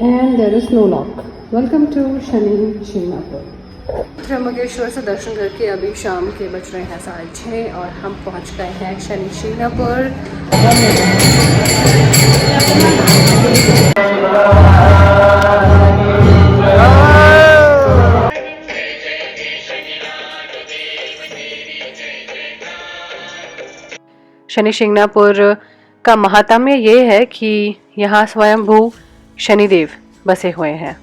and there is no lock. Welcome to Shani Shingnapur. Trimbakeshwar से दर्शन करके अभी शाम के बज रहे हैं 6:30 और हम पहुंच गए हैं शनि शिंगणापुर। शनि शिंगणापुर का महात्म्य ये है कि यहाँ स्वयंभू शनिदेव बसे हुए हैं।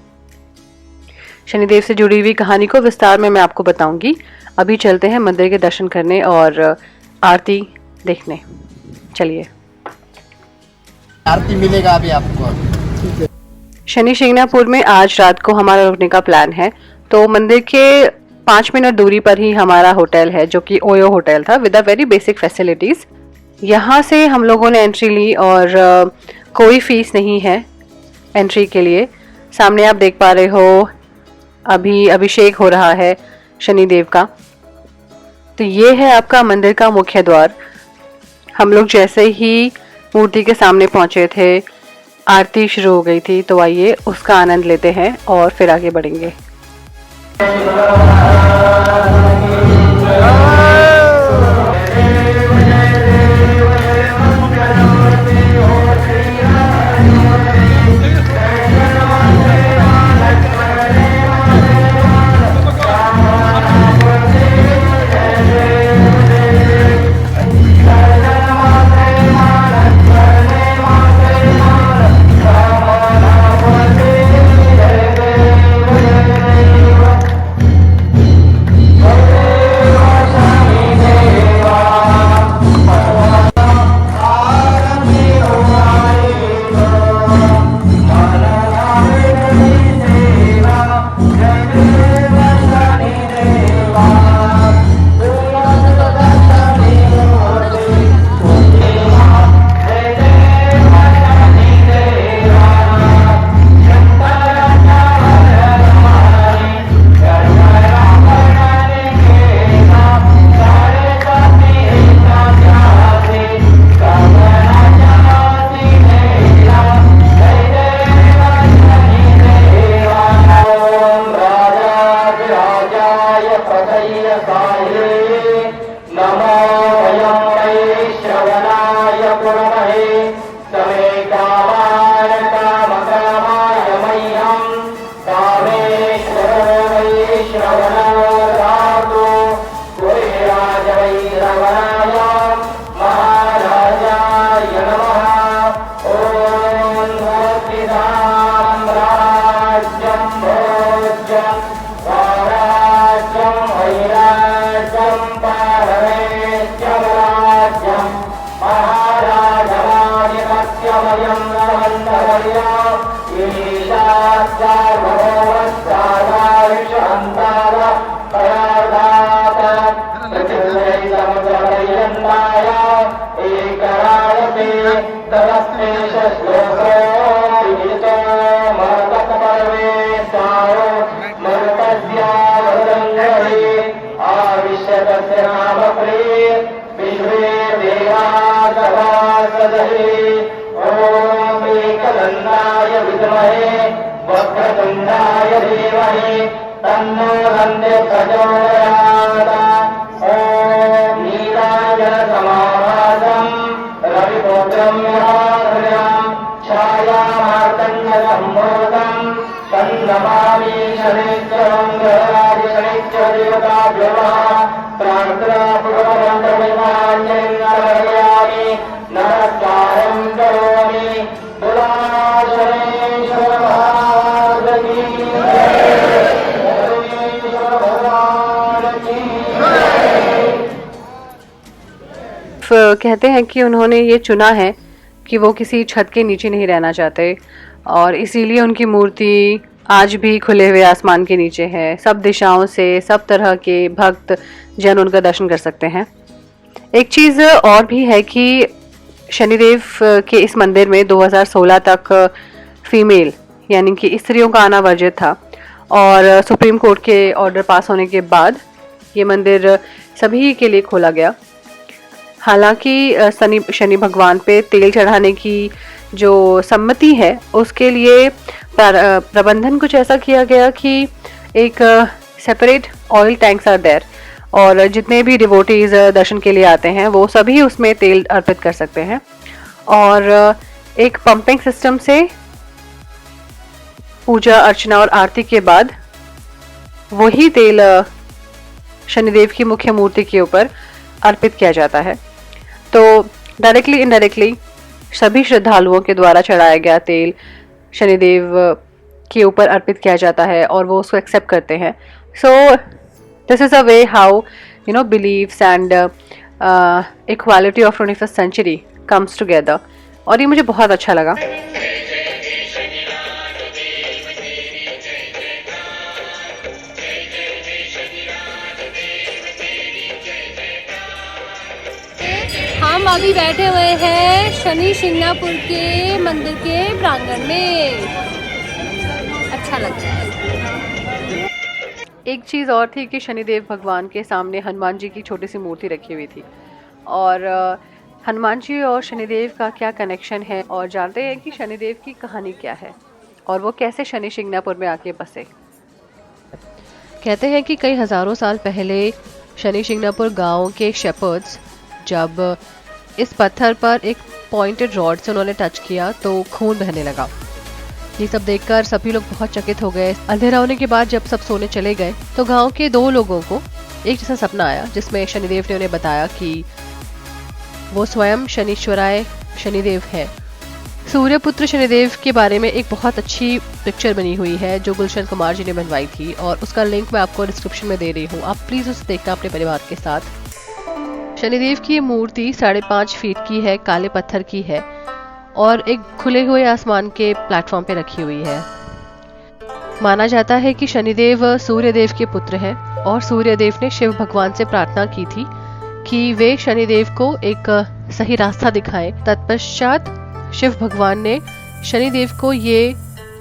शनिदेव से जुड़ी हुई कहानी को विस्तार में मैं आपको बताऊंगी। अभी चलते हैं मंदिर के दर्शन करने और आरती देखने। चलिए, आरती मिलेगा अभी आपको। शनि शिंगणापुर में आज रात को हमारा रुकने का प्लान है। तो मंदिर के 5 मिनट दूरी पर ही हमारा होटल है, जो कि ओयो होटल था with a very basic facilities. यहाँ से हम लोगों ने एंट्री ली और कोई फीस नहीं है एंट्री के लिए। सामने आप देख पा रहे हो अभी अभिषेक हो रहा है शनिदेव का। तो ये है आपका मंदिर का मुख्य द्वार। हम लोग जैसे ही मूर्ति के सामने पहुंचे थे, आरती शुरू हो गई थी। तो आइए उसका आनंद लेते हैं और फिर आगे बढ़ेंगे। कहते हैं कि उन्होंने ये चुना है कि वो किसी छत के नीचे नहीं रहना चाहते और इसीलिए उनकी मूर्ति आज भी खुले हुए आसमान के नीचे है। सब दिशाओं से सब तरह के भक्त जन उनका दर्शन कर सकते हैं। एक चीज़ और भी है कि शनिदेव के इस मंदिर में 2016 तक फीमेल यानी कि स्त्रियों का आना वर्जित था और सुप्रीम कोर्ट के ऑर्डर पास होने के बाद ये मंदिर सभी के लिए खोला गया। हालांकि शनि भगवान पे तेल चढ़ाने की जो सम्मति है उसके लिए प्रबंधन कुछ ऐसा किया गया कि एक separate oil tanks are there, और जितने भी डिवोटीज दर्शन के लिए आते हैं वो सभी उसमें तेल अर्पित कर सकते हैं। और एक पंपिंग सिस्टम से पूजा अर्चना और आरती के बाद वही तेल शनिदेव की मुख्य मूर्ति के ऊपर अर्पित किया जाता है। तो डायरेक्टली इनडायरेक्टली सभी श्रद्धालुओं के द्वारा चढ़ाया गया तेल शनिदेव के ऊपर अर्पित किया जाता है और वो उसको एक्सेप्ट करते हैं। So this is a way how believes and equality of 21st century comes together, और ये मुझे बहुत अच्छा लगा। हम अभी बैठे हुए हैं शनि शिंगणापुर के मंदिर के प्रांगण में, अच्छा लग रहा है। एक चीज़ और थी कि शनिदेव भगवान के सामने हनुमान जी की छोटी सी मूर्ति रखी हुई थी, और हनुमान जी और शनिदेव का क्या कनेक्शन है, और जानते हैं कि शनिदेव की कहानी क्या है और वो कैसे शनि शिंगणापुर में आके बसे। कहते हैं कि कई हज़ारों साल पहले शनि शिंगणापुर गांव के शेपर्ड्स जब इस पत्थर पर एक पॉइंटेड रॉड से उन्होंने टच किया तो खून बहने लगा। ये सब देखकर सभी लोग बहुत चकित हो गए। अंधेरा होने के बाद जब सब सोने चले गए तो गांव के 2 लोगों को एक जैसा सपना आया, जिसमें शनिदेव ने उन्हें बताया कि वो स्वयं शनिश्वराय शनिदेव है। सूर्यपुत्र शनिदेव के बारे में एक बहुत अच्छी पिक्चर बनी हुई है जो गुलशन कुमार जी ने बनवाई थी, और उसका लिंक मैं आपको डिस्क्रिप्शन में दे रही हूँ, आप प्लीज़ उसे देखना अपने परिवार के साथ। शनिदेव की मूर्ति 5.5 फीट की है, काले पत्थर की है और एक खुले हुए आसमान के प्लेटफॉर्म पे रखी हुई है। माना जाता है कि शनिदेव सूर्यदेव के पुत्र हैं और सूर्यदेव ने शिव भगवान से प्रार्थना की थी कि वे शनिदेव को एक सही रास्ता दिखाएं। तत्पश्चात शिव भगवान ने शनिदेव को ये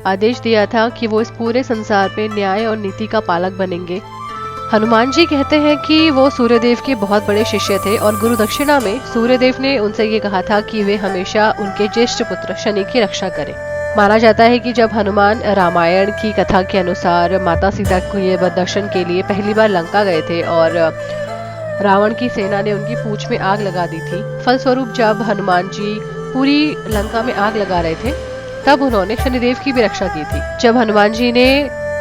आदेश दिया था कि वो इस पूरे संसार पे न्याय और नीति का पालक बनेंगे। हनुमान जी कहते हैं कि वो सूर्यदेव के बहुत बड़े शिष्य थे और गुरु दक्षिणा में सूर्यदेव ने उनसे ये कहा था कि वे हमेशा उनके ज्येष्ठ पुत्र शनि की रक्षा करें। माना जाता है कि जब हनुमान रामायण की कथा के अनुसार माता सीता के दर्शन के लिए पहली बार लंका गए थे और रावण की सेना ने उनकी पूंछ में आग लगा दी थी, फलस्वरूप जब हनुमान जी पूरी लंका में आग लगा रहे थे तब उन्होंने शनिदेव की भी रक्षा की थी। जब हनुमान जी ने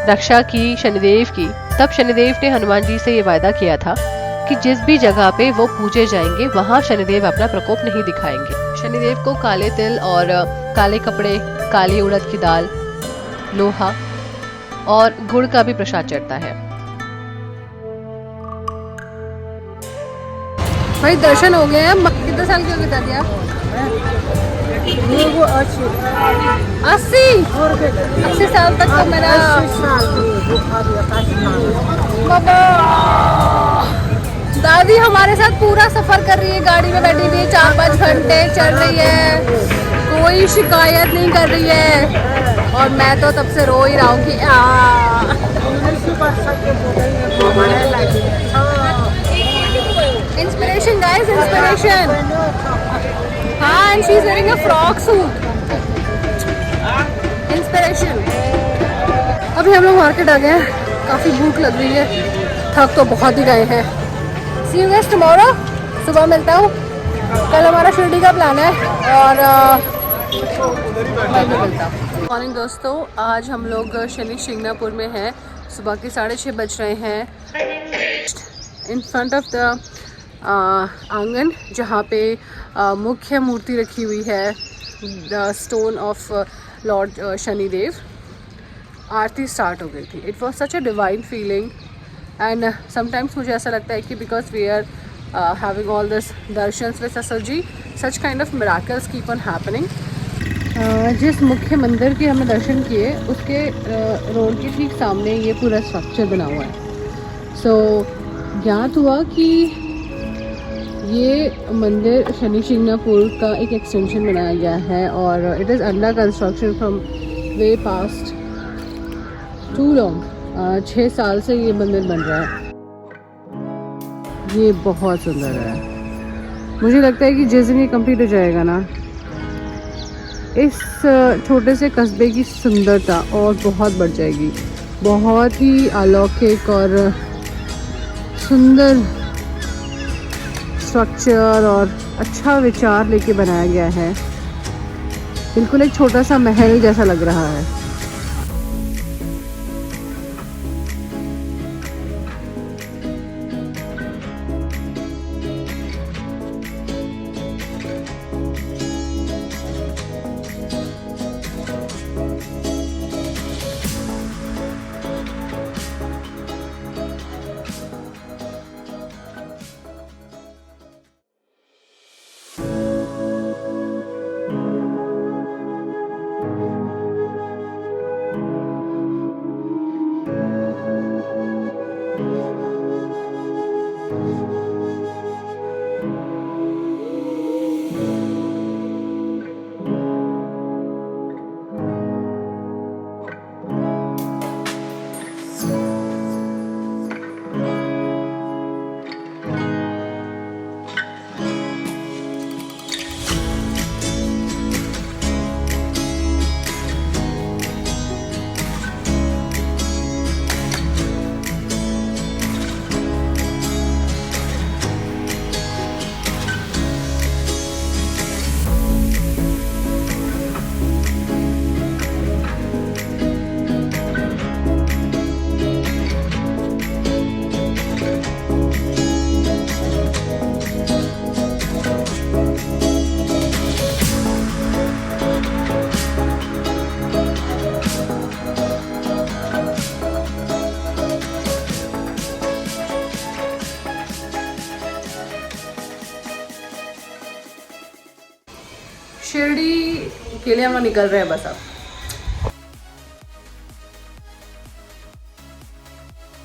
रक्षा की शनिदेव की, तब शनिदेव ने हनुमान जी से ये वायदा किया था कि जिस भी जगह पे वो पूजे जाएंगे वहाँ शनिदेव अपना प्रकोप नहीं दिखाएंगे। शनिदेव को काले तिल और काले कपड़े, काली उड़द की दाल, लोहा और गुड़ का भी प्रसाद चढ़ता है। भाई दर्शन हो गए हैं। कितने साल की हो गई दादी आप? 80 साल तक तो मेरा बाबा। दादी हमारे साथ पूरा सफर कर रही है, गाड़ी में बैठी हुई है, 4-5 घंटे चल रही है, कोई शिकायत नहीं कर रही है, और मैं तो तब से रो ही रहा हूँ कि इंस्पिरेशन गाइस, इंस्पिरेशन। हाँ, and she's wearing a frock suit. Inspiration. अभी हम लोग मार्केट आ गए हैं, काफ़ी भूख लग रही है, थक तो बहुत ही गए हैं। See you guys tomorrow, सुबह मिलता हूँ। कल हमारा शिरडी का प्लान है और मिलता हूँ। मॉर्निंग दोस्तों, आज हम लोग शनि शिंगणापुर में हैं। सुबह के 6:30 बज रहे हैं। इन फ्रंट ऑफ द आंगन जहाँ पे मुख्य मूर्ति रखी हुई है, the stone of lord Shanidev, आरती स्टार्ट हो गई थी। It was such a divine feeling and sometimes मुझे ऐसा लगता है कि because we are having all this darshans with ससुर ji, such kind of miracles keep on happening. जिस मुख्य मंदिर के हमने दर्शन किए उसके रोड के ठीक सामने ये पूरा स्ट्रक्चर बना हुआ है। सो ज्ञात हुआ कि ये मंदिर शनि शिंगणापुर का एक एक्सटेंशन बनाया गया है और it is under construction from way past too long. 6 साल से ये मंदिर बन रहा है। ये बहुत सुंदर है। मुझे लगता है कि जिस दिन ये कंप्लीट हो जाएगा ना, इस छोटे से कस्बे की सुंदरता और बहुत बढ़ जाएगी। बहुत ही अलौकिक और सुंदर स्ट्रक्चर और अच्छा विचार लेके बनाया गया है। बिल्कुल एक छोटा सा महल जैसा लग रहा है। शिरडी के लिए हम लोग निकल रहे हैं बस अब।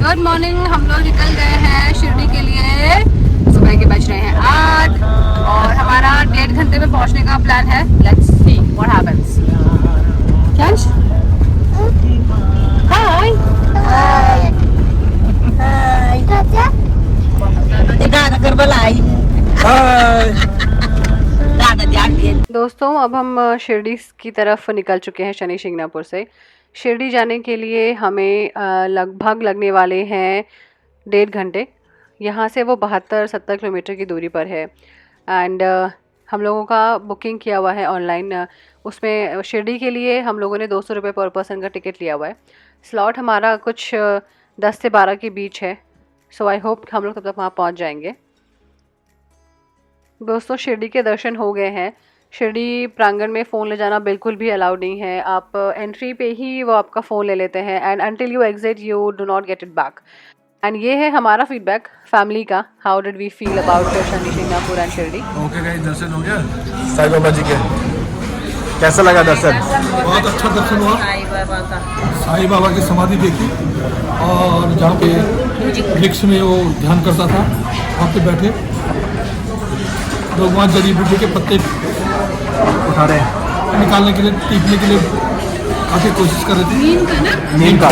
गुड मॉर्निंग, हम लोग निकल गए हैं शिरडी के लिए। सुबह के बज रहे हैं 8 और हमारा 1.5 घंटे में पहुंचने का प्लान है। Let's see what happens. कैश हाय दोस्तों, अब हम शिरडी की तरफ निकल चुके हैं शनि शिंगणापुर से। शिरडी जाने के लिए हमें लगभग लगने वाले हैं 1.5 घंटे। यहाँ से वो 72-70 किलोमीटर की दूरी पर है एंड हम लोगों का बुकिंग किया हुआ है ऑनलाइन। उसमें शिरडी के लिए हम लोगों ने 200 रुपये पर पर्सन का टिकट लिया हुआ है। स्लॉट हमारा कुछ 10 से 12 के बीच है। सो आई होप हम लोग तब तक वहाँ पहुँच जाएंगे। दोस्तों, शिरडी के दर्शन हो गए हैं। शिरडी प्रांगण में फ़ोन ले जाना बिल्कुल भी अलाउड नहीं है। आप एंट्री पे ही वो आपका फ़ोन ले लेते हैं and until you exit you do not get it back. And ये है हमारा फीडबैक फैमिली का। How did we feel about Shani Shingnapur and Shirdi? Okay guys, दर्शन हो गया साईं बाबा जी के। कैसा लगा दर्शन? बहुत अच्छा दर्शन हुआ। साईं बाबा की समाधि देखी और जहाँ पे वृक्ष में वो ध्यान करता था वहाँ पे बैठे लोग, वहाँ जड़ी बूटी के पत्ते उठा रहे हैं, निकालने के लिए, टीपने के लिए काफ़ी कोशिश कर रहे थे। नीम का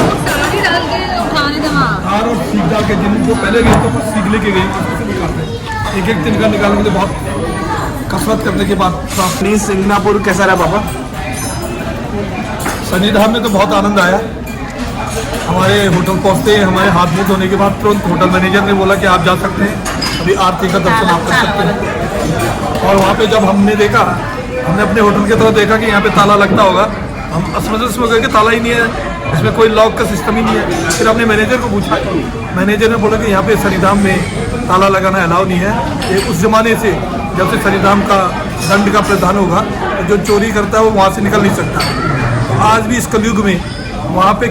हार और सीख डाल के जिनको पहले गए तो सीख लेके गए उसको निकालते हैं। एक एक तिनका निकालने के लिए बहुत कसरत करने के बाद शनि शिंगणापुर कैसा रहा पापा? शनिधाम में तो बहुत आनंद आया। हमारे होटल पहुंचते हैं, हमारे हाथ मुंह धोने के बाद तुरंत होटल मैनेजर ने बोला कि आप जा सकते हैं, अभी आरती का दर्शन आप कर सकते हैं। और वहाँ पे जब हमने देखा, हमने अपने होटल की तरफ देखा कि यहाँ पे ताला लगता होगा, हम असमंजस में गए कि ताला ही नहीं है, इसमें कोई लॉक का सिस्टम ही नहीं है। फिर हमने मैनेजर को पूछा, मैनेजर ने बोला कि यहाँ पे शनिधाम में ताला लगाना अलाउ नहीं है। ये उस ज़माने से जब से शनिधाम का दंड का प्रावधान होगा, जो चोरी करता है वो वहाँ से निकल नहीं सकता। आज भी इस कलयुग में वहाँ पे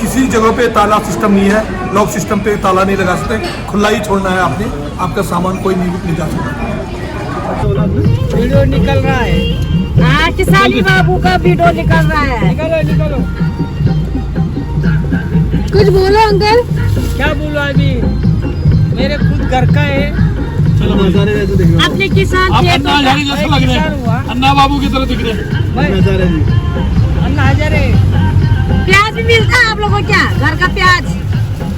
किसी जगह पे ताला सिस्टम नहीं है, लॉक सिस्टम पे ताला नहीं लगा सकते, खुला ही छोड़ना है आपने, आपका सामान कोई नहीं जा सकता। वीडियो निकल रहा है, किसानी बाबू का वीडियो निकल रहा है। निकलो कुछ बोलो अंकल। क्या बोलो, अभी मेरे खुद घर का है। चलो नजारे वैसे देख लो। अपने किसान आप अन्ना हजारे जैसे लग रहे हैं, अन्ना बाबू की तरह दिख रहे हैं। नजारे जी, अन्ना हजारे। प्याज भी मिलता है आप लोगों को? क्या घर का प्याज?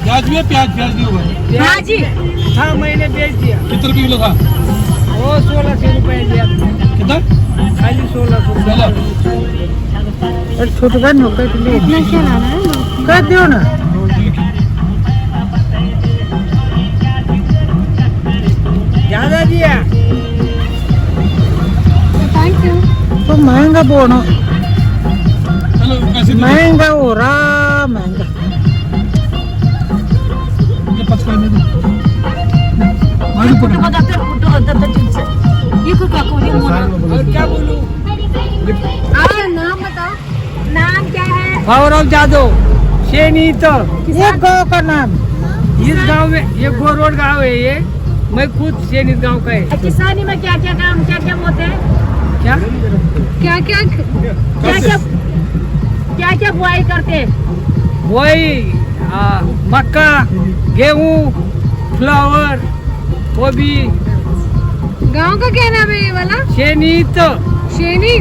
प्याज भी है, प्याज नहीं हुआ। भाजी हाँ, मैंने बेच दिया। कितने रुपये किलो था? वो 1600 रुपये दिया। कितना? खाली 1600 रुपये। छोटे का नौकर के लिए इतना क्या लाना है कर दो ना ज्यादा दिया तो महंगा बोनो महंगा हो रहा महंगा और क्या बोलूं नाम बताओ, नाम क्या है? गौरव जादव शेनीत ये गांव का नाम इस गांव में ये गोरोड गांव है ये मैं खुद शेनीत गांव का है किसानी में क्या क्या काम क्या क्या होते हैं? क्या क्या क्या क्या क्या बुआई करते हैं? वही मक्का गेहूं फ्लावर गोभी गांव का क्या नाम है ये वाला? शेनीत शेनी।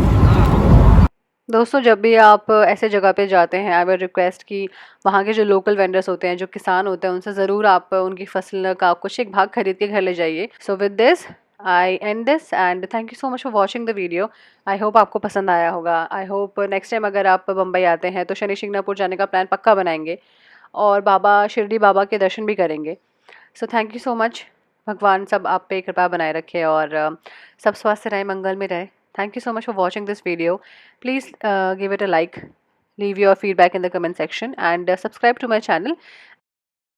दोस्तों जब भी आप ऐसे जगह पे जाते हैं आई विल रिक्वेस्ट कि वहाँ के जो लोकल वेंडर्स होते हैं जो किसान होते हैं उनसे ज़रूर आप उनकी फसल का कुछ एक भाग खरीद के घर ले जाइए। So with this I and this and thank you so much for watching the video. I hope आपको पसंद आया होगा। आई होप नेक्स्ट टाइम अगर आप बम्बई आते हैं तो शनि शिंगणापुर जाने का प्लान पक्का बनाएंगे और बाबा शिरडी बाबा के दर्शन भी करेंगे। So thank you so much. भगवान सब आप पे कृपा बनाए रखे और सब स्वस्थ रहे मंगल में रहे। Thank you so much for watching this video. Please give it a like, leave your feedback in the comment section and subscribe to my channel